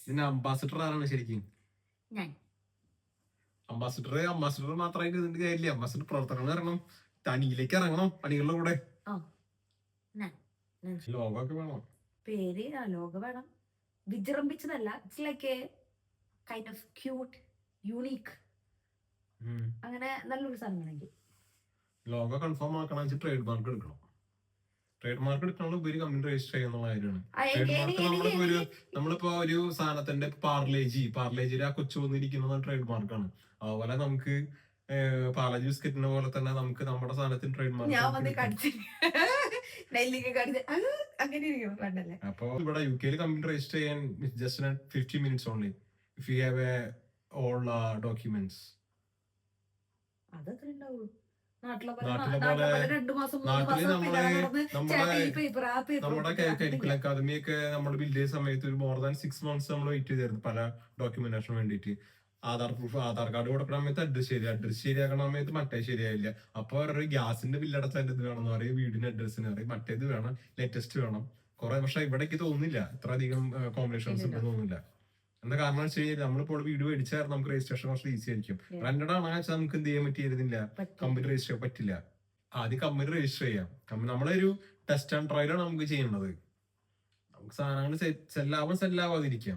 ഇതിന്റെ അംബാസിഡർ ആരാണ് ശരിക്കും? അംബാസിഡർ മാത്രമായിട്ട് ഇതിന്റെ കാര്യമില്ല. അംബാസിഡർ പ്രവർത്തനങ്ങൾ ഇറങ്ങണം, അണിയിലേക്ക് ഇറങ്ങണം, അണികളുടെ കൂടെ ലോകമൊക്കെ വേണം. പേര് ലോക വേണം, വിജൃംഭിച്ചതല്ല. It's like a kind of cute, unique, അങ്ങനെ നല്ലൊരു സാധനമാണെങ്കിൽ ലോഗോ കൺഫേം ആക്കണം. ട്രേഡ് മാർക്ക് എടുക്കണം. ട്രേഡ് മാർക്ക് എടുക്കണമെങ്കിൽ ഉപരി കമ്പനി രജിസ്റ്റർ ചെയ്യുന്ന കാര്യമാണ്. ട്രേഡ് മാർക്ക് നമ്മളിപ്പോ ഒരു സാധനത്തിന്റെ പാർലേജിയുടെ ആ കൊച്ചു വന്നിരിക്കുന്നത് ട്രേഡ് മാർക്കാണ്. അതുപോലെ നമുക്ക് പാർലേജി ബിസ്ക്കറ്റിനെ പോലെ തന്നെ നമുക്ക് നമ്മുടെ സാധനത്തിന് ട്രേഡ് മാർക്ക്. അപ്പൊ ഇവിടെ UK കമ്പനി രജിസ്റ്റർ ചെയ്യാൻ just 50 minutes only if you have all documents. നാട്ടിലെ നമ്മുടെ കരിക്കുലം അക്കാദമി ഒക്കെ നമ്മൾ ബിൽഡ് ചെയ്ത സമയത്ത് ഒരു മോർ ദാൻ 6 months നമ്മൾ വെയിറ്റ് ചെയ്തായിരുന്നു പല ഡോക്യുമെന്റേഷന് വേണ്ടിയിട്ട്. ആധാർ പ്രൂഫ്, ആധാർ കാർഡ് കൊടുക്കണ സമയത്ത് അഡ്രസ് ശരിയാക്കണ സമയത്ത് മറ്റേ ശരിയായില്ല. അപ്പൊ ഒരു ഗ്യാസിന്റെ ബില്ല് അടച്ചതിന്റെ ഇത് വേണമെന്ന് പറയും, വീടിന്റെ അഡ്രസ്സിന് പറയും, മറ്റേത് വേണം, ലേറ്റസ്റ്റ് വേണം കുറെ. പക്ഷെ ഇവിടേക്ക് തോന്നുന്നില്ല ഇത്ര അധികം കോമ്പിനേഷൻസ് ഉണ്ടെന്ന് തോന്നുന്നില്ല. എന്താ കാരണം വെച്ച് കഴിഞ്ഞാൽ നമ്മളിപ്പോൾ വീട് മേടിച്ചാൽ നമുക്ക് രജിസ്ട്രേഷൻ കുറച്ച് ഈസി ആയിരിക്കും. റെന്റഡ് ആണെന്ന് വെച്ചാൽ നമുക്ക് എന്ത് ചെയ്യാൻ പറ്റിയിരുന്നില്ല, കമ്പനി രജിസ്റ്റർ ചെയ്യാൻ പറ്റില്ല. ആദ്യം കമ്പനി രജിസ്റ്റർ ചെയ്യാം. നമ്മളൊരു ടെസ്റ്റ് ആൻഡ് ട്രയലാണ് നമുക്ക് ചെയ്യേണ്ടത്. നമുക്ക് സാധനങ്ങൾ സെല്ലാവാതിരിക്കാം.